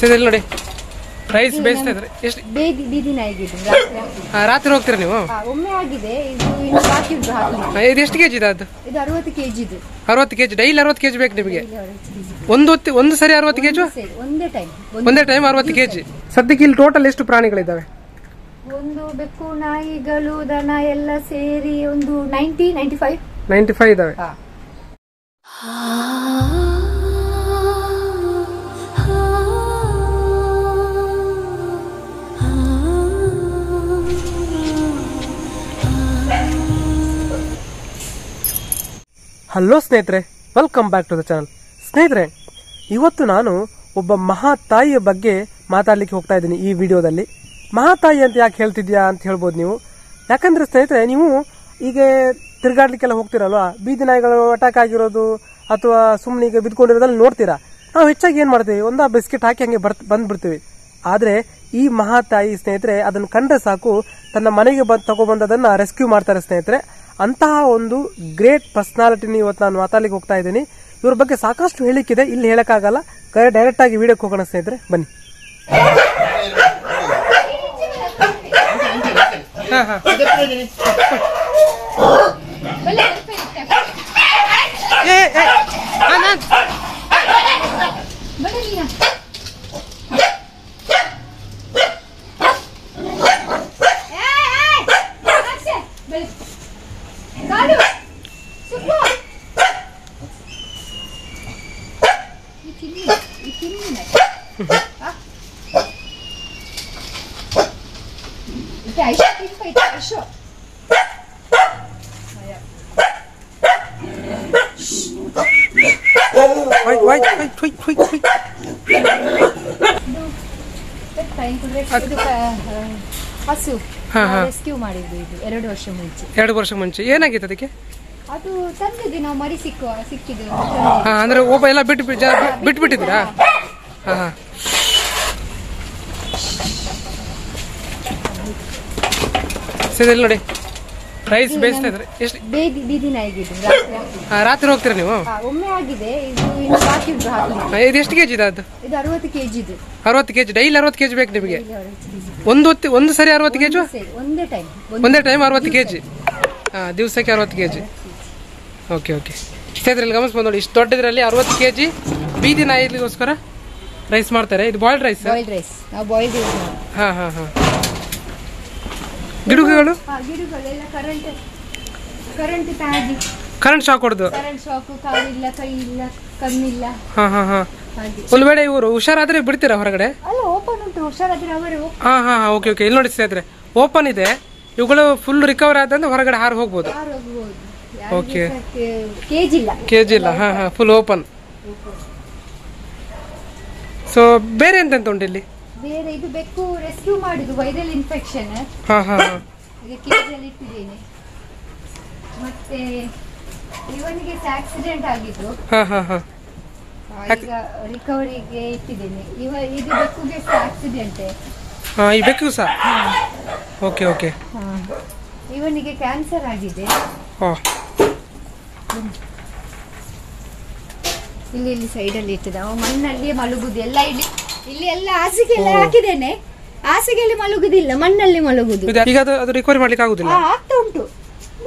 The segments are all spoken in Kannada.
ಸರಿ ನೋಡಿ ರೈಸ್ ಬೇಯಿಸ್ತಾ ಇದ್ರೆ ಎಷ್ಟು ಬೀದಿ ನಾಯಿಗೆ ರಾತ್ರಿ ಹೋಗ್ತೀರಾ ನೀವು? ಒಮ್ಮೆ ಆಗಿದೆ, ಇದು ಇನ್ನು ಬಾಕಿ ಉಂಟು ಹಾಕಿ. ಇದು ಎಷ್ಟು ಕೆಜಿ ಇದು? ಇದು 60 kg ಇದು. 60 kg ಡೈಲಿ 60 kg ಬೇಕು ನಿಮಗೆ? ಒಂದು ಸರಿ 60 kg? ಒಂದೇ ಟೈಮ್ 60 kg. ಸದ್ಯಕ್ಕೆ ಇಲ್ಲಿ ಟೋಟಲ್ ಎಷ್ಟು ಪ್ರಾಣಿಗಳಿದ್ದಾವೆ? ಒಂದು ಬೆಕ್ಕು, ನಾಯಿಗಳು, ದನ ಎಲ್ಲ ಸೇರಿ ಒಂದು 95 ಇದಾವೆ. ಹಲೋ ಸ್ನೇಹಿತರೆ, welcome back to the channel. ಸ್ನೇಹಿತರೆ, ಇವತ್ತು ನಾನು ಒಬ್ಬ ಮಹಾತಾಯಿಯ ಬಗ್ಗೆ ಮಾತಾಡ್ಲಿಕ್ಕೆ ಹೋಗ್ತಾ ಇದ್ದೀನಿ ಈ ವಿಡಿಯೋದಲ್ಲಿ. ಮಹಾತಾಯಿ ಅಂತ ಯಾಕೆ ಹೇಳ್ತಿದ್ಯಾ ಅಂತ ಹೇಳ್ಬೋದು ನೀವು. ಯಾಕಂದ್ರೆ ಸ್ನೇಹಿತರೆ, ನೀವು ಈಗ ತಿರುಗಾಡ್ಲಿಕ್ಕೆಲ್ಲ ಹೋಗ್ತಿರಲ್ವಾ, ಬೀದಿ ನಾಯಿಗಳು ಅಟ್ಯಾಕ್ ಆಗಿರೋದು ಅಥವಾ ಸುಮ್ಮನೆ ಈಗ ಬಿದ್ಕೊಂಡಿರೋದ್ರಲ್ಲಿ ನೋಡ್ತೀರಾ. ನಾವು ಹೆಚ್ಚಾಗಿ ಏನ್ ಮಾಡ್ತೀವಿ, ಒಂದಾ ಬಿಸ್ಕೆಟ್ ಹಾಕಿ ಹಂಗೆ ಬಂದ್ಬಿಡ್ತೀವಿ. ಆದ್ರೆ ಈ ಮಹಾತಾಯಿ ಸ್ನೇಹಿತರೆ ಅದನ್ನು ಕಂಡ್ರೆ ಸಾಕು, ತನ್ನ ಮನೆಗೆ ತಗೊಬಂದದನ್ನ ರೆಸ್ಕ್ಯೂ ಮಾಡ್ತಾರೆ ಸ್ನೇಹಿತರೆ. ಅಂತಹ ಒಂದು ಗ್ರೇಟ್ ಪರ್ಸನಾಲಿಟಿನ ಇವತ್ತು ನಾನು ಮಾತಾಡ್ಲಿಕ್ಕೆ ಹೋಗ್ತಾ ಇದ್ದೀನಿ. ಇವ್ರ ಬಗ್ಗೆ ಸಾಕಷ್ಟು ಹೇಳಿಕ್ಕಿದೆ, ಇಲ್ಲಿ ಹೇಳಕ್ಕಾಗಲ್ಲ. ಡೈರೆಕ್ಟ್ ಆಗಿ ವಿಡಿಯೋಕ್ಕೆ ಹೋಗೋಣ ಸ್ನೇಹಿತರೆ, ಬನ್ನಿ. ಹಸು ರೆಸ್ಕ್ಯೂ ಮಾಡಿದ್ವಿ 2 ವರ್ಷ ಮುಂಚೆ. 2 ವರ್ಷ ಮುಂಚೆ ಏನಾಗಿತ್ತು ಅದಕ್ಕೆ? ಅದು ತಂದಿದ್ವಿ ನಾವು, ಮರಿ ಸಿಕ್ಕಿದ್ದು. ಅಂದ್ರೆ ಒಬ್ಬ ಎಲ್ಲ ಬಿಟ್ಬಿಟ್ಟಿದ್ದೀರಾ? ಸರಿ ನೋಡಿ ರೈಸ್ ಬೇಯಿಸ್ತಾ ಇದ್ರೆ ಎಷ್ಟು ಬೀದಿ ನಾಯಿಗೆ ರಾತ್ರಿ ಹೋಗ್ತೀರಾ ನೀವು? ಒಮ್ಮೆ ಆಗಿದೆ, ಇದು ಇನ್ನು ಬಾಕಿ ಉಂಟು ಹಾಕಿ. ಇದು ಎಷ್ಟು ಕೆಜಿ ಇದು? ಇದು 60 kg ಇದು. 60 kg ಡೈಲಿ 60 kg ಬೇಕು ನಿಮಗೆ? ಒಂದು ಸರಿ 60 kg? ಒಂದೇ ಟೈಮ್ 60 kg. ದಿವಸಕ್ಕೆ 60 kg. ಓಕೆ ಓಕೆ ಸ್ನೇಹಿತರಲ್ಲಿ ಗಮನಿಸ್ಬೋದು ನೋಡಿ, ಇಷ್ಟು ದೊಡ್ಡದ್ರಲ್ಲಿ 60 kg ಬೀದಿ ನಾಯಿಗೋಸ್ಕರ ರೈಸ್ ಮಾಡ್ತಾರೆ. ಇದು ಬಾಯ್ಲ್ಡ್ ರೈಸ್. ಹಾ ಹಾ ಹಾ. ಗಿಡಗಳು ಕರೆಂಟ್ ಶಾಕ್ ಹೊಡೆದು ಒಂದು ವೇಳೆ ಇವರು ಹುಷಾರಾದ್ರೆ ಬಿಡ್ತೀರಾ ಹೊರಗಡೆ? ಹಾ ಹಾ ಓಕೆ ಓಕೆ. ಇಲ್ಲಿ ನೋಡಿ ಸ್ನೇಹಿತರೆ, ಓಪನ್ ಇದೆ. ಇವುಗಳು ಫುಲ್ ರಿಕವರ್ ಆದಂದ್ರೆ ಹೊರಗಡೆ ಹಾರು ಹೋಗ್ಬೋದು. ಓಕೆ, ಕೇಜ್ ಇಲ್ಲ. ಹಾ ಹಾ, ಫುಲ್ ಓಪನ್. ಸೊ ಬೇರೆ ಎಂತೆಂತ ಉಂಟು ಇಲ್ಲಿ? ಬೇರೆ ಇದು ಬೆಕ್ಕು ರೆಸ್ಕ್ಯೂ ಮಾಡಿದ್ದು, ವೈರಲ್ ಇನ್ಫೆಕ್ಷನ್. ಹಾ ಹಾ, ಈಗ ಕೇಜಲ್ಲಿ ಇಟ್ಟಿದ್ದೇನೆ. ಮತ್ತೆ ಇವನಿಗೆ ಆಕ್ಸಿಡೆಂಟ್ ಆಗಿದ್ದು. ಹಾ ಹಾ ಹಾ, ಈಗ ರಿಕವರಿಗೆ ಇಟ್ಟಿದ್ದೇನೆ. ಇದು ಬೆಕ್ಕುಗೆ ಆಕ್ಸಿಡೆಂಟ್. ಹಾ, ಈ ಬೆಕ್ಕು ಸಹ. Okay okay. ಇವನಿಗೆ ಕ್ಯಾನ್ಸರ್ ಆಗಿದೆ. ಇಲ್ಲಿ ಸೈಡಲ್ಲಿ ಇಟ್ಟಿದ್ದ. ಮಣ್ಣಲ್ಲಿ ಮಲಗುದು ಎಲ್ಲ. ಇಲ್ಲಿ ಎಲ್ಲ ಹಾಸಿಗೆ ಎಲ್ಲ ಹಾಕಿದ್ದೇನೆ. ಹಾಸಿಗೆಯಲ್ಲಿ ಮಲಗುದಿಲ್ಲ, ಮಣ್ಣಲ್ಲಿ ಮಲಗುದು. ಈಗ ಅದು ರಿಕವರಿ ಮಾಡ್ಲಿಕ್ಕೆ ಆಗುದಿಲ್ಲ? ಆಗ್ತಾ ಉಂಟು.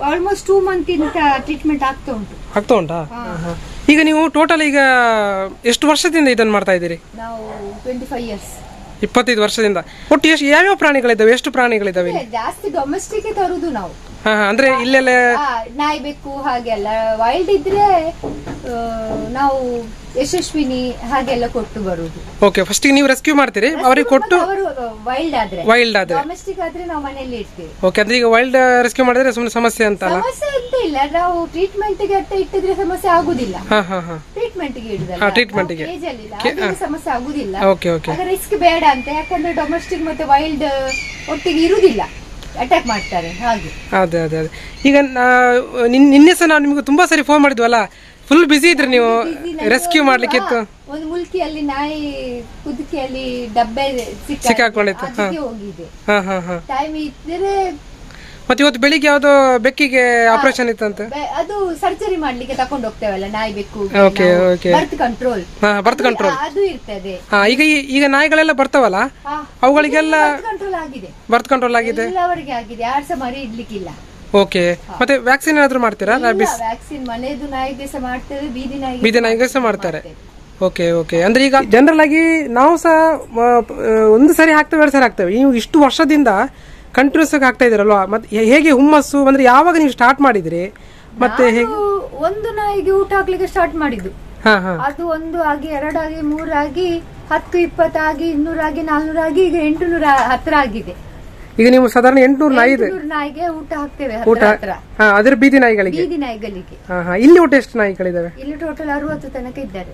ಆಲ್ಮೋಸ್ಟ್ 2 month ಟ್ರೀಟ್ಮೆಂಟ್ ಆಗ್ತಾ ಉಂಟಾ? ಈಗ ನೀವು ಟೋಟಲ್ ಈಗ ಎಷ್ಟು ವರ್ಷದಿಂದ ಇದನ್ನ ಮಾಡ್ತಾ ಇದ್ದೀರಿ? ನಾವು 25 years. 25 ವರ್ಷದಿಂದ. ಒಟ್ಟು ಯಾವ್ಯಾವ ಪ್ರಾಣಿಗಳಿದ್ದಾವೆ? ಎಷ್ಟು ಪ್ರಾಣಿಗಳಿದ್ದಾವೆ? ಜಾಸ್ತಿ ಡೊಮೆಸ್ಟಿಕ್ ತರುದು ನಾವು. ಅಂದ್ರೆ ಇಲ್ಲೆಲ್ಲ ನಾಯಿ ಬೆಕ್ಕು ಹಾಗೆಲ್ಲ. ವೈಲ್ಡ್ ಇದ್ರೆ ನಾವು ಯಶಸ್ವಿನಿ ಹಾಗೆಲ್ಲ ಕೊಟ್ಟು ಬರುದು. ಓಕೆ, ಫಸ್ಟ್ ನೀವು ರೆಸ್ಕ್ಯೂ ಮಾಡ್ತೀರಿ, ಅವರಿಗೆ ಕೊಟ್ಟು. ವೈಲ್ಡ್ ಆದ್ರೆ ಡೊಮೆಸ್ಟಿಕ್ ಆದ್ರೆ ನಾವು ಮನೆಯಲ್ಲಿ ಇಡ್ತೀವಿ. ಓಕೆ, ಅಂದ್ರೆ ಈಗ ವೈಲ್ಡ್ ರೆಸ್ಕ್ಯೂ ಮಾಡಿದ್ರೆ ಸುಮ್ಮನೆ ಸಮಸ್ಯೆ ಅಂತ ಅಲ್ಲ? ಸಮಸ್ಯೆ ಅಂತ ಇಲ್ಲ, ನಾವು ಟ್ರೀಟ್ಮೆಂಟ್ ಗೆ ಇಟ್ಟಿದ್ರೆ ಸಮಸ್ಯೆ ಆಗುದಿಲ್ಲ. ಟ್ರೀಟ್ಮೆಂಟ್ ಗೆ ಇಡುದಲ್ಲ, ಟ್ರೀಟ್ಮೆಂಟ್ ಗೆ ಸಮಸ್ಯೆ ಆಗುದಿಲ್ಲ. Okay okay. ರಿಸ್ಕ್ ಬೇಡ ಅಂತ, ಯಾಕಂದ್ರೆ ಡೊಮೆಸ್ಟಿಕ್ ಮತ್ತೆ ವೈಲ್ಡ್ ಒಟ್ಟಿಗೆ ಇರುದಿಲ್ಲ, ಅಟ್ಯಾಕ್ ಮಾಡ್ತಾರೆ ಹಾಗೆ. ಅದೇ ಅದೇ ಅದೇ. ಈಗ ನಿನ್ನೆ ಸಹ ನಾವು ನಿಮ್ಗೆ ತುಂಬಾ ಸರಿ ಫೋನ್ ಮಾಡಿದ್ವಲ್ಲ, ಫುಲ್ ಬಿಸಿ ಇದ್ರಿ ನೀವು ರೆಸ್ಕ್ಯೂ ಮಾಡ್ಲಿಕ್ಕೆ. ಒಂದು ಮುಲ್ಕಿಯಲ್ಲಿ ನಾಯಿ ಕುದುಕಿಯಲ್ಲಿ ಡಬ್ಬೆ ಸಿಕ್ಕಾಕೊಂಡಿತ್ತು. ಹೋಗಿದೆ. ಟೈಮ್ ಇದ್ರೆ ಮತ್ತೆ ಇವತ್ತು ಬೆಳಿಗ್ಗೆ ಯಾವ್ದೋ ಬೆಕ್ಕಿಗೆ ಆಪರೇಷನ್ ಇತ್ತಂತೆ, ಅದು ಸರ್ಜರಿ ಮಾಡ್ಲಿಕ್ಕೆ ತಕೊಂಡು ಹೋಗ್ತೇವಲ್ಲ ನಾಯಿ ಬೆಕ್ಕು, ಬರ್ತ್ ಕಂಟ್ರೋಲ್ ಅದು ಇರ್ತದೆ. ಈಗ ನಾಯಿಗಳೆಲ್ಲ ಬರ್ತಾವಲ್ಲ ಅವುಗಳಿಗೆಲ್ಲ ಬರ್ತ್ ಕಂಟ್ರೋಲ್ ಆಗಿದೆ, ಎಲ್ಲವರಿಗೆ ಆಗಿದೆ, ಯಾರು ಸಹ ಮರಿ ಇಡ್ಲಿಕ್ಕಿಲ್ಲ. ಓಕೆ. ಮತ್ತೆ ವ್ಯಾಕ್ಸಿನ್ ಏನಾದ್ರು ಮಾಡ್ತೀರಾ? ವ್ಯಾಕ್ಸಿನ್ ಮನೆದು ನಾಯಿಗೆ ಸಹ ಮಾಡ್ತೇವೆ, ಬೀದಿ ನಾಯಿಗೆ ಸಹ ಮಾಡ್ತಾರೆ. Okay okay. ಅಂದ್ರೆ ಈಗ ಜನರಲ್ ಆಗಿ ನಾವು ಸಹ ಒಂದು ಸರಿ ಹಾಕ್ತೇವೆ, 2 ಸರಿ ಹಾಕ್ತೇವೆ. ನೀವು ಇಷ್ಟು ವರ್ಷದಿಂದ ಕಂಟಿನ್ಯೂಸ್ ಆಗಿ ಹಾಕ್ತಾ ಇದೀರಲ್ವಾ, ಮತ್ತೆ ಹೇಗೆ ಹುಮ್ಮಸ್ಸು ಅಂದ್ರೆ ಯಾವಾಗ ನೀವು ಸ್ಟಾರ್ಟ್ ಮಾಡಿದ್ರಿ? ಮತ್ತೆ ಒಂದು ನಾಯಿಗೆ ಊಟ ಹಾಕ್ಲಿಕ್ಕೆ ಸ್ಟಾರ್ಟ್ ಮಾಡಿದ್ದು, ಅದು 1 ಆಗಿ 2 ಆಗಿ 3 ಆಗಿ 10, 20 ಆಗಿ 200 ಆಗಿ 400 ಆಗಿ ಈಗ 800 ಹತ್ರ ಆಗಿದೆ. ಈಗ ನೀವು ಸಾಧಾರಣ 800 ನಾಯಿಗೆ ಊಟ ಹಾಕ್ತೇವೆ. ಅದ್ರ ಬೀದಿ ನಾಯಿಗಳಿಗೆ ಇಲ್ಲಿ ಒಟ್ಟು ಎಷ್ಟು ನಾಯಿಗಳಿದಾವೆ? ಇಲ್ಲಿ ಟೋಟಲ್ 60 ತನಕ ಇದ್ದಾರೆ.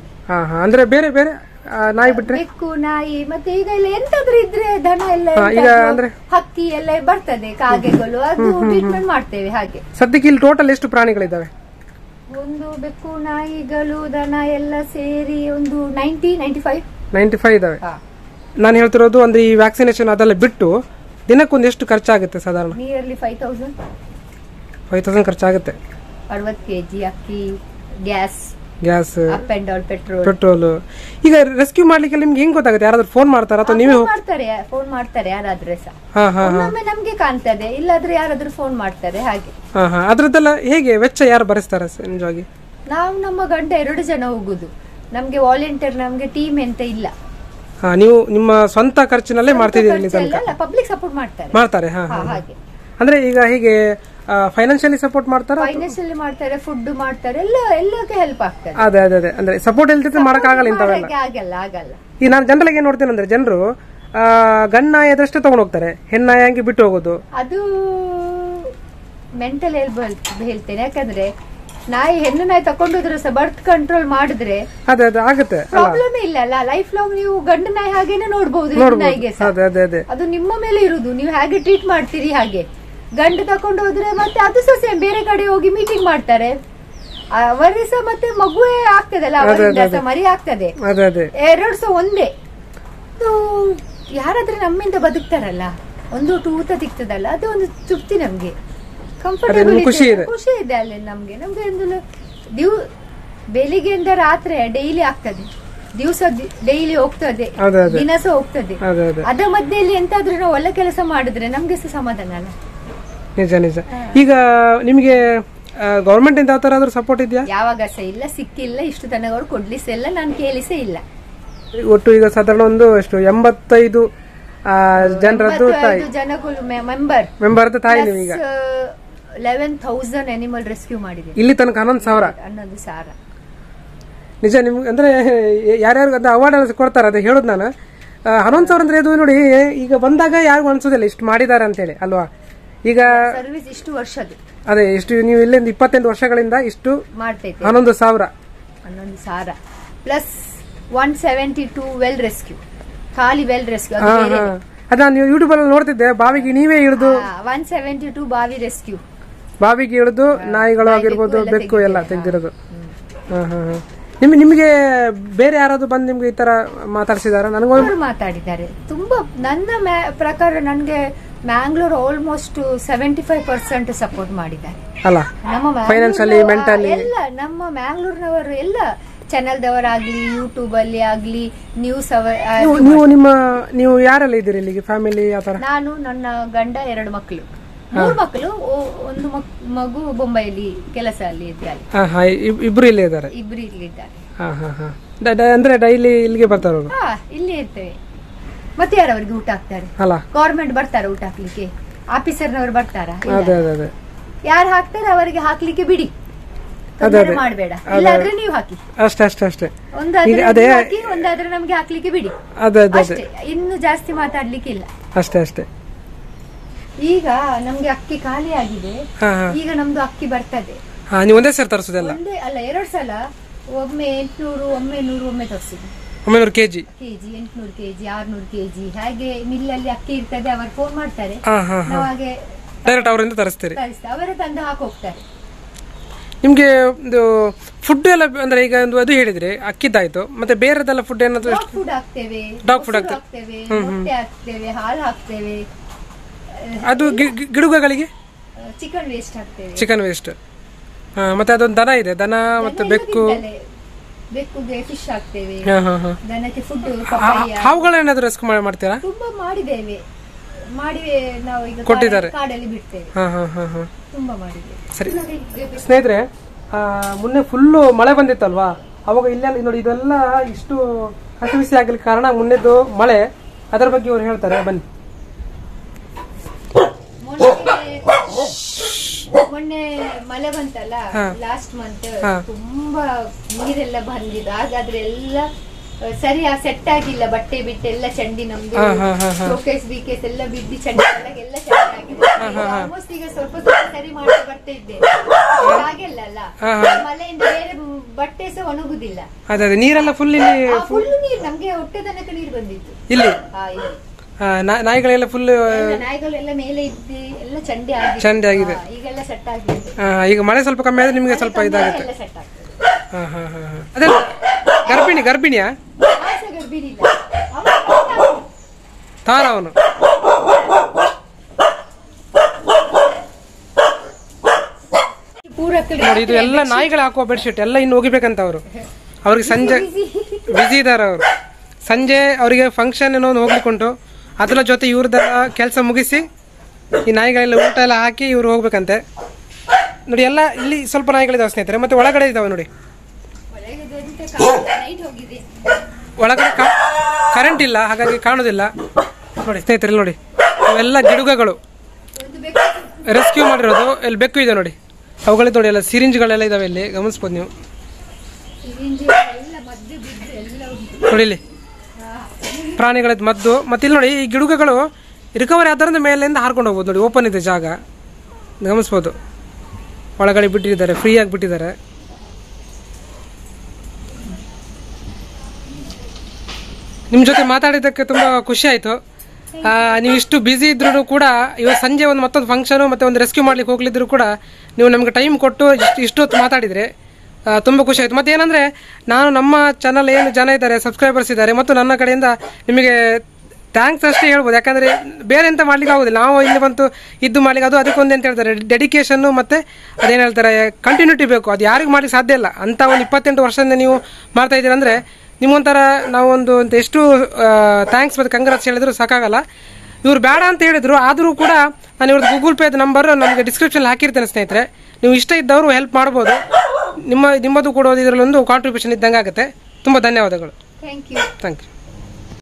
ಅಂದ್ರೆ ಬೇರೆ ಬೇರೆ ನಾಯಿ ಬಿಟ್ರೆ ಬೆಕ್ಕು, ನಾಯಿ, ಮತ್ತೆ ಈಗ ಎಲ್ಲ ಎಂತಾದ್ರೂ ಇದ್ರೆ ದನ ಎಲ್ಲ ಅಂದ್ರೆ ಹಕ್ಕಿ ಎಲ್ಲ ಬರ್ತದೆ, ಕಾಗೆಗಳು, ಅದು ಟ್ರೀಟ್ಮೆಂಟ್ ಮಾಡ್ತೇವೆ. ಹಾಗೆ ಸದ್ಯಕ್ಕೆ ಇಲ್ಲಿ ಟೋಟಲ್ ಎಷ್ಟು ಪ್ರಾಣಿಗಳಿದಾವೆ? ಒಂದು ಬೆಕ್ಕು, ನಾಯಿಗಳು, ದನ ಎಲ್ಲ ಸೇರಿ ಒಂದು 95 ಇದಾವೆ. ನಾನು ಹೇಳ್ತಿರೋದು ಅಂದ್ರೆ ಈ ವ್ಯಾಕ್ಸಿನೇಷನ್ ಅದೆಲ್ಲ ಬಿಟ್ಟು ದಿನಕ್ಕೊಂದು ಎಷ್ಟು ಖರ್ಚಾಗುತ್ತೆ ಸಾಧಾರಣ? ನಿಯರ್ಲಿ 5000 ಖರ್ಚಾಗುತ್ತೆ. 60 kg ಅಕ್ಕಿ, gas, up and down petrol. ಈಗ ರೆಸ್ಕ್ಯೂ ಮಾಡ್ಲಿಕ್ಕೆ ನಿಮ್ಗೆ ಹೆಂಗ್ ಗೊತ್ತಾಗುತ್ತೆ? ಯಾರಾದ್ರೂ ಫೋನ್ ಮಾಡ್ತಾರ ಅಥವಾ ನೀವೇ ಫೋನ್ ಮಾಡ್ತಾರೆ? ಯಾರಾದ್ರೂ ಸಹ ನಮ್ಗೆ ಕಾಣ್ತದೆ, ಇಲ್ಲಾದ್ರೆ ಯಾರಾದ್ರೂ ಫೋನ್ ಮಾಡ್ತಾರೆ. ಹಾಗೆ ಅದ್ರದ್ದೆಲ್ಲ ಹೇಗೆ ವೆಚ್ಚ ಯಾರು ಭರಿಸ್ತಾರೆ ನಿಜವಾಗಿ? ನಾವು ನಮ್ಮ ಗಂಡ 2 ಜನ ಹೋಗುದು, ನಮ್ಗೆ ವಾಲಂಟಿಯರ್, ನಮ್ಗೆ ಟೀಮ್ ಅಂತ ಇಲ್ಲ. ನೀವು ನಿಮ್ಮ ಸ್ವಂತ ಖರ್ಚಿನಲ್ಲೇ ಮಾಡ್ತಿದ್ದೀರಿ? ಪಬ್ಲಿಕ್ ಸಪೋರ್ಟ್ ಮಾಡ್ತಾರೆ. ಹಾಗೆ ಅಂದ್ರೆ ಈಗ ಹೀಗೆ ಫೈನಾನ್ಷಿಯಲಿ ಸಪೋರ್ಟ್ ಮಾಡ್ತಾರೆ, ಫೈನಾನ್ಷಿಯಲಿ ಮಾಡ್ತಾರೆ, ಫುಡ್ ಮಾಡ್ತಾರೆ, ಎಲ್ಲಕ್ಕೆ ಹೆಲ್ಪ್ ಆಗ್ತದೆ. ಅದೇ ಅದೇ ಅದೇ ಅಂದ್ರೆ ಸಪೋರ್ಟ್ ಇಲ್ದಿದ್ರೆ ಮಾಡಕ್ ಆಗಲ್ಲ ಇಂಥವೆಲ್ಲ. ಆಗಲ್ಲ. ಈಗ ನಾನು ಜನರಲ್ ಏನ್ ನೋಡ್ತೇನೆ ಅಂದ್ರೆ ಜನರು ಗಣ್ಣಾಯಿ ಅದಷ್ಟೇ ತಗೊಂಡ್ ಹೋಗ್ತಾರೆ, ಹೆಣ್ಣಾಯಿ ಹಂಗೆ ಬಿಟ್ಟು ಹೋಗೋದು. ಅದು ಮೆಂಟಲ್ ಹೇಳ್ತೇನೆ, ಯಾಕಂದ್ರೆ ನಾಯಿ ಹೆಣ್ಣು ನಾಯಿ ತಕೊಂಡೋದ್ರು ಸಹ ಬರ್ತ್ ಕಂಟ್ರೋಲ್ ಮಾಡಿದ್ರೆ ಆಗುತ್ತೆ, ಪ್ರಾಬ್ಲಮ್ ಇಲ್ಲ ಅಲ್ಲ. ಲೈಫ್ ಲಾಂಗ್ ನೀವು ಗಂಡು ನಾಯಿ ಹಾಗೇನೆ ನೋಡ್ಬಹುದು, ನಾಯಿಗೆ ಅದು ನಿಮ್ಮ ಮೇಲೆ ಇರುದು, ನೀವು ಹೇಗೆ ಟ್ರೀಟ್ ಮಾಡ್ತೀರಿ ಹಾಗೆ. ಗಂಡು ತಕೊಂಡು ಹೋದ್ರೆ ಮತ್ತೆ ಅದು ಸಹ ಸೇಮ್, ಬೇರೆ ಕಡೆ ಹೋಗಿ ಮೀಟಿಂಗ್ ಮಾಡ್ತಾರೆ, ಅವರೇ ಸಹ ಮತ್ತೆ ಮಗುವೇ ಆಗ್ತದಲ್ಲ, ಅವರಿಂದ ಮರಿ ಆಗ್ತದೆ, 2 ಸಹ ಒಂದೇ. ಯಾರಾದ್ರೆ ನಮ್ಮಿಂದ ಬದುಕ್ತಾರಲ್ಲ, ಒಂದು ಊಟ ಸಿಗ್ತದಲ್ಲ, ಅದು ಒಂದು ತೃಪ್ತಿ ನಮ್ಗೆ, ಕಂಫರ್ಟಬಲ್, ಖುಷಿ ಇದೆ ಅಲ್ಲಿ ನಮ್ಗೆ. ಒಂದು ಬೆಳಿಗ್ಗೆಯಿಂದ ರಾತ್ರಿ ಡೈಲಿ ಆಗ್ತದೆ, ದಿವಸ ಡೈಲಿ ಹೋಗ್ತದೆ, ದಿನ ಸಹ ಹೋಗ್ತದೆ. ಅದರ ಮಧ್ಯೆಯಲ್ಲಿ ಎಂತಾದ್ರೂ ನಾವು ಒಳ್ಳೆ ಕೆಲಸ ಮಾಡಿದ್ರೆ ನಮ್ಗೆ ಸಹ ಸಮಾಧಾನ ಅಲ್ಲ. ನಿಜ ನಿಜ. ಈಗ ನಿಮಗೆ ಗವರ್ಮೆಂಟ್ ಇಂದ ಯಾವ ತರ ಸಪೋರ್ಟ್ ಇದೆಯಾ? ಯಾವಾಗ ಸಹ ಇಲ್ಲ, ಸಿಕ್ಕಿಲ್ಲ, ಇಷ್ಟು ತನಕ ಕೊಡ್ಲಿಸ ಇಲ್ಲ, ನಾನು ಕೇಳಿಸೇ ಇಲ್ಲ. ಒಟ್ಟು ಈಗ ಸಾಧಾರಣ ಒಂದು ಎಷ್ಟು 85 ಜನರದ್ದು ಜನಗಳು ಮೆಂಬರ್ ತಾಯಿ. ನೀವೀಗ 11,000 ಅನಿಮಲ್ ರೆಸ್ಕ್ಯೂ ಮಾಡಿದೆ ಇಲ್ಲಿ ತನಕ. 11,000. ನಿಜ. ನಿಮ್ಗೆ ಅಂದ್ರೆ ಯಾರ್ಯಾರು ಅವಾರ್ಡ್ ಕೊಡ್ತಾರೆ ಅದೇ ಹೇಳುದು ನಾನು. 11,000 ಅಂದ್ರೆ ಇದು ನೋಡಿ, ಈಗ ಬಂದಾಗ ಯಾರಿಗೂ ಅನ್ಸೋದಿಲ್ಲ ಇಷ್ಟು ಮಾಡಿದ್ದಾರೆ ಅಂತೇಳಿ ಅಲ್ವಾ. ಈಗ ಸರ್ವಿಸ್ ಇಷ್ಟು ವರ್ಷದ ಅದೇ ಇಷ್ಟು ನೀವು ಇಲ್ಲಿಂದ 28 ವರ್ಷಗಳಿಂದ ಇಷ್ಟು ಮಾಡ್ತೈತೆ. 11,000 ಪ್ಲಸ್ 172 ವೆಲ್ ರೆಸ್ಕ್ಯೂ, ಖಾಲಿ ವೆಲ್ ರೆಸ್ಕ್ಯೂ. ಅದ ನೀವು ಯೂಟ್ಯೂಬ್ ಅಲ್ಲಿ ನೋಡ್ತಿದ್ದೆ, ಬಾವಿಗೆ ನೀವೇ ಇಳಿದು 172 ಬಾವಿ ರೆಸ್ಕ್ಯೂ, ಬಾವಿಗೆ ಇಳಿದು ನಾಯಿಗಳು ಆಗಿರ್ಬೋದು, ಬೆಕ್ಕು ಎಲ್ಲ ತೆಗ್ದಿರೋದು. ನಿಮಗೆ ಬೇರೆ ಯಾರಾದ್ರೂ ಬಂದು ನಿಮ್ಗೆ ಈ ತರ ಮಾತಾಡ್ಸಿದಾರ? ನನಗೊಂದು ಮಾತಾಡಿದ್ದಾರೆ ತುಂಬಾ. ನನ್ನ ಪ್ರಕಾರ ನನ್ಗೆ ಮ್ಯಾಂಗ್ಳೂರ್ ಆಲ್ಮೋಸ್ಟ್ 75% ಸಪೋರ್ಟ್ ಮಾಡಿದ್ದಾರೆ ಅಲ್ಲ, ಫೈನಾನ್ಷಿಯಲಿ, ಮೆಂಟಲಿ ಎಲ್ಲ. ನಮ್ಮ ಮ್ಯಾಂಗ್ಳೂರ್ನವರು ಎಲ್ಲ ಚಾನೆಲ್ದವರಾಗ್ಲಿ, ಯೂಟ್ಯೂಬ್ ಅಲ್ಲಿ ಆಗ್ಲಿ, ನ್ಯೂಸ್ ನೀವು ಯಾರೆಲ್ಲ ಇದ್ದೀರಿ ಇಲ್ಲಿಗೆ? ಫ್ಯಾಮಿಲಿ ಆತರ? ನಾನು, ನನ್ನ ಗಂಡ, 2 ಮಕ್ಕಳು, 3 ಮಕ್ಕಳು, ಒಂದು ಮಗು ಬೊಂಬೈಲಿ ಕೆಲಸ ಅಲ್ಲಿ ಇದ್ದಾರೆ. ಇಬ್ರು ಇಲ್ಲೇ ಇದ್ದಾರೆ? ಇಬ್ರು ಇಲ್ಲಿದ್ದಾರೆ. ಅಂದ್ರೆ ಡೈಲಿ ಇಲ್ಲಿಗೆ ಬರ್ತಾರ? ಇಲ್ಲೇ ಇರ್ತೇವೆ. ಮತ್ತೆ ಯಾರವರಿಗೆ ಊಟ ಹಾಕ್ತಾರೆ? ಗವರ್ಮೆಂಟ್ ಬರ್ತಾರ ಊಟ ಹಾಕ್ಲಿಕ್ಕೆ? ಆಫೀಸರ್ನವರು ಬರ್ತಾರ? ಯಾರು ಹಾಕ್ತಾರೆ ಅವರಿಗೆ ಹಾಕ್ಲಿಕ್ಕೆ ಬಿಡಿ, ಮಾಡಬೇಡ. ಇಲ್ಲಾದ್ರೆ ನೀವು ಹಾಕಿ, ಅಷ್ಟೇ. ಒಂದಾದ್ರೆ ನಮ್ಗೆ ಹಾಕ್ಲಿಕ್ಕೆ ಬಿಡಿ, ಇನ್ನು ಜಾಸ್ತಿ ಮಾತಾಡ್ಲಿಕ್ಕೆ ಇಲ್ಲ. ಅಷ್ಟೇ. ಈಗ ನಮ್ಗೆ ಅಕ್ಕಿ ಖಾಲಿ ಆಗಿದೆ, ಈಗ ನಮ್ದು ಅಕ್ಕಿ ಬರ್ತದೆ. ನೀವು ಒಂದೇ ಸಲ ತರಿಸೋದಲ್ಲ? ಒಂದೇ ಅಲ್ಲ, 2 ಸಲ, ಒಮ್ಮೆ 800, ಒಮ್ಮೆ 100, ಒಮ್ಮೆ ತರಿಸುದು. 900 kg, 800 kg, 600 kg, ಹಾಗೆ ಮಿಲ್ಲಲ್ಲಿ ಅಕ್ಕಿ ಇರ್ತದೆ, ಅವರು ಫೋನ್ ಮಾಡ್ತಾರೆ, ನಾವು ಹಾಗೆ ಡೈರೆಕ್ಟ್ ಅವರಿಂದ ತರಿಸ್ತೀರಿ? ಅವರೇ ತಂದು ಹಾಕೋಗ್ತಾರೆ. ನಿಮ್ಗೆ ಒಂದು ಫುಡ್ ಎಲ್ಲ ಅಂದ್ರೆ ಈಗ ಒಂದು ಅದು ಹೇಳಿದ್ರೆ ಅಕ್ಕಿದ್ದಾಯ್ತು, ಮತ್ತೆ ಬೇರೆದೆಲ್ಲ ಫುಡ್ ಏನಾದ್ರು? ಫುಡ್ ಹಾಕ್ತೇವೆ, ಡಾಗ್ ಫುಡ್ ಹಾಕ್ತೇವೆ, ಮೊಟ್ಟೆ ಹಾಕ್ತೇವೆ, ಹಾಲು ಹಾಕ್ತೇವೆ. ಅದು ಗಿಡುಗಗಳಿಗೆ ಚಿಕನ್ ವೇಸ್ಟ್ ಹಾಕ್ತೇವೆ. Chicken waste. ಮತ್ತೆ ಅದೊಂದು ದನ ಇದೆ, ದನ ಮತ್ತೆ ಬೆಕ್ಕು. ಬೆಕ್ಕುಗೆ ಫಿಶ್ ಹಾಕ್ತೇವೆ. ದನಕ್ಕೆ ಫುಡ್. ಹಾವುಗಳೇನಾದ್ರೂ ರೆಸ್ಕ್ಯೂ ಮಾಡ್ತೀರಾ? ತುಂಬಾ ಮಾಡಿದ್ದೇವೆ, ನಾವು ಈಗ ಕೊಟ್ಟಿದ್ದಾರೆ, ಕಾಡಲ್ಲಿ ಬಿಡ್ತೇವೆ. ತುಂಬಾ ಮಾಡಿದ್ದೇವೆ. ಸರಿ ಸ್ನೇಹಿತರೆ, ಮೊನ್ನೆ ಫುಲ್ಲು ಮಳೆ ಬಂದಿತ್ತಲ್ವಾ, ಅವಾಗ ಇಲ್ಲೆಲ್ಲ ನೋಡಿ ಇದೆಲ್ಲ ಇಷ್ಟು ಕಸಿವಿಸಿ ಆಗ್ಲಿಕ್ಕೆ ಕಾರಣ ಮೊನ್ನೆದು ಮಳೆ. ಅದರ ಬಗ್ಗೆ ಅವ್ರು ಹೇಳ್ತಾರೆ, ಬನ್ನಿ. ಮೊನ್ನೆ ಮಳೆ ಬಂತಲ್ಲ, ಲಾಸ್ಟ್ ಮಂತ್ ತುಂಬಾ ನೀರೆಲ್ಲ ಬಂದಿದ್ದು. ಹಾಗಾದ್ರೆ ಎಲ್ಲ ಸರಿ ಸೆಟ್ ಆಗಿಲ್ಲ, ಬಟ್ಟೆ ಬಿಟ್ಟೆ ಎಲ್ಲ ಚಂಡಿ ನಮ್ದು ಶೋಕೇಸ್ ಬೀಕೇಸ್ ಎಲ್ಲ ಬಿದ್ದು ಚಂಡಿ ಎಲ್ಲ ಸೆಟ್ ಆಗಿದೆ. ಆಲ್ಮೋಸ್ಟ್ ಈಗ ಸ್ವಲ್ಪ ಸರಿ ಮಾಡಿ ಬರ್ತಾ ಇದ್ದೆ. ಹಾಗೆಲ್ಲ ಮಳೆಯಿಂದ ಬೇರೆ ಬಟ್ಟೆ ಸಹ ಒಣಗುದಿಲ್ಲ. ನೀರೆಲ್ಲ ಫುಲ್ ನೀರು ನಮ್ಗೆ ಹೊಟ್ಟೆ ತನಕ ನೀರು ಬಂದಿತ್ತು ಇಲ್ಲಿ. ನಾಯಿಗಳೆಲ್ಲ ಫುಲ್, ನಾಯಿಗಳೆಲ್ಲ ಮೇಲೆ ಇದ್ದು ಎಲ್ಲ ಚಂಡಿ ಆಗಿದೆ. ಈಗೆಲ್ಲ ಸೆಟ್ ಆಗಿದೆ. ಈಗ ಮಳೆ ಸ್ವಲ್ಪ ಕಮ್ಮಿ ಆದ್ರೆ ನಿಮ್ಗೆ ಸ್ವಲ್ಪ ಇದಾಗುತ್ತೆ. ಅದೇ ಗರ್ಭಿಣಿಯಾ? ಗರ್ಭಿಣಿ ಇಲ್ಲ, ತಾರ ಅವನು. ನೋಡಿ ಇದು ಎಲ್ಲ ನಾಯಿಗಳು ಹಾಕುವ ಬೆಡ್ಶೀಟ್ ಎಲ್ಲ ಇನ್ನು ಹೋಗಿಬೇಕಂತ ಅವ್ರಿಗೆ ಸಂಜೆ ಬಿಸಿ ಇದಾರೆ ಅವರು. ಸಂಜೆ ಅವರಿಗೆ ಫಂಕ್ಷನ್ ಏನೋ ಹೋಗ್ಲಿಕ್ಕುಂಟು, ಅದರ ಜೊತೆ ಇವ್ರದ್ದೆಲ್ಲ ಕೆಲಸ ಮುಗಿಸಿ ಈ ನಾಯಿಗಳೆಲ್ಲ ಊಟ ಎಲ್ಲ ಹಾಕಿ ಇವ್ರು ಹೋಗ್ಬೇಕಂತೆ. ನೋಡಿ ಎಲ್ಲ ಇಲ್ಲಿ ಸ್ವಲ್ಪ ನಾಯಿಗಳಿದಾವೆ ಸ್ನೇಹಿತರೆ, ಮತ್ತೆ ಒಳಗಡೆ ಇದಾವೆ ನೋಡಿ. ಒಳಗಡೆ ಕರೆಂಟ್ ಇಲ್ಲ, ಹಾಗಾಗಿ ಕಾಣೋದಿಲ್ಲ. ನೋಡಿ ಸ್ನೇಹಿತರೆ, ನೋಡಿ ಇವೆಲ್ಲ ಗಿಡುಗಗಳು ರೆಸ್ಕ್ಯೂ ಮಾಡಿರೋದು. ಇಲ್ಲಿ ಬೆಕ್ಕು ಇದೆ ನೋಡಿ, ಅವುಗಳಿದ್ದು ನೋಡಿ, ಎಲ್ಲ ಸಿರಿಂಜ್ಗಳೆಲ್ಲ ಇದಾವೆ ಇಲ್ಲಿ, ಗಮನಿಸ್ಬೋದು ನೀವು. ನೋಡಿ ಇಲ್ಲಿ ಪ್ರಾಣಿಗಳದ್ದು ಮದ್ದು. ಮತ್ತೆ ಇಲ್ಲಿ ನೋಡಿ ಈ ಗಿಡುಗಗಳು ರಿಕವರಿ ಆಧಾರದ ಮೇಲಿಂದ ಹಾರ್ಕೊಂಡು ಹೋಗ್ಬೋದು. ನೋಡಿ ಓಪನ್ ಇದೆ ಜಾಗ, ಗಮನಿಸ್ಬೋದು. ಒಳಗಡೆ ಬಿಟ್ಟಿದ್ದಾರೆ, ಫ್ರೀಯಾಗಿ ಬಿಟ್ಟಿದ್ದಾರೆ. ನಿಮ್ಮ ಜೊತೆ ಮಾತಾಡಿದ್ದಕ್ಕೆ ತುಂಬ ಖುಷಿ ಆಯಿತು. ನೀವು ಇಷ್ಟು ಬ್ಯುಸಿ ಇದ್ರೂ ಕೂಡ ಇವತ್ತು ಸಂಜೆ ಒಂದು ಮತ್ತೊಂದು ಫಂಕ್ಷನು ಮತ್ತು ಒಂದು ರೆಸ್ಕ್ಯೂ ಮಾಡ್ಲಿಕ್ಕೆ ಹೋಗ್ಲಿದ್ರು ಕೂಡ ನೀವು ನಮಗೆ ಟೈಮ್ ಕೊಟ್ಟು ಇಷ್ಟೊತ್ತು ಮಾತಾಡಿದರೆ ತುಂಬ ಖುಷಿ ಆಯಿತು. ಮತ್ತು ಏನಂದರೆ ನಾನು ನಮ್ಮ ಚಾನಲ್ ಏನು ಜನ ಇದ್ದಾರೆ, ಸಬ್ಸ್ಕ್ರೈಬರ್ಸ್ ಇದ್ದಾರೆ, ಮತ್ತು ನನ್ನ ಕಡೆಯಿಂದ ನಿಮಗೆ ಥ್ಯಾಂಕ್ಸ್ ಅಷ್ಟೇ ಹೇಳ್ಬೋದು. ಯಾಕಂದರೆ ಬೇರೆ ಎಂತ ಮಾಡ್ಲಿಕ್ಕೆ ಆಗೋದಿಲ್ಲ. ನಾವು ಇಲ್ಲಿ ಬಂತು ಇದ್ದು ಮಾಡ್ಲಿಕ್ಕೆ ಅದು ಅದಕ್ಕೊಂದು ಅಂತ ಹೇಳ್ತಾರೆ ಡೆಡಿಕೇಶನ್ನು, ಮತ್ತು ಅದೇನು ಹೇಳ್ತಾರೆ ಕಂಟಿನ್ಯೂಟಿ ಬೇಕು. ಅದು ಯಾರಿಗೂ ಮಾಡ್ಲಿಕ್ಕೆ ಸಾಧ್ಯ ಇಲ್ಲ. ಅಂಥ ಒಂದು 28 ವರ್ಷದಿಂದ ನೀವು ಮಾಡ್ತಾ ಇದ್ದೀರ ಅಂದರೆ ನಿಮ್ಮೊಂಥರ ನಾವೊಂದು ಎಷ್ಟು ಥ್ಯಾಂಕ್ಸ್ ಮತ್ತು ಕಂಗ್ರಾಟ್ಸ್ ಹೇಳಿದ್ರು ಸಾಕಾಗಲ್ಲ. ಇವ್ರು ಬೇಡ ಅಂತ ಹೇಳಿದ್ರು, ಆದರೂ ಕೂಡ ನಾನು ಇವ್ರದ್ದು ಗೂಗಲ್ ಪೇದ ನಂಬರ್ ನಮಗೆ ಡಿಸ್ಕ್ರಿಪ್ಷನ್ ಹಾಕಿರ್ತೇನೆ ಸ್ನೇಹಿತರೆ. ನೀವು ಇಷ್ಟ ಇದ್ದವರು ಹೆಲ್ಪ್ ಮಾಡ್ಬೋದು. ನಿಮ್ಮದು ಕೊಡೋದು ಇದರಲ್ಲೊಂದು ಕಾಂಟ್ರಿಬ್ಯೂಷನ್ ಇದ್ದಂಗೆ ಆಗುತ್ತೆ. ತುಂಬ ಧನ್ಯವಾದಗಳು. Thank you.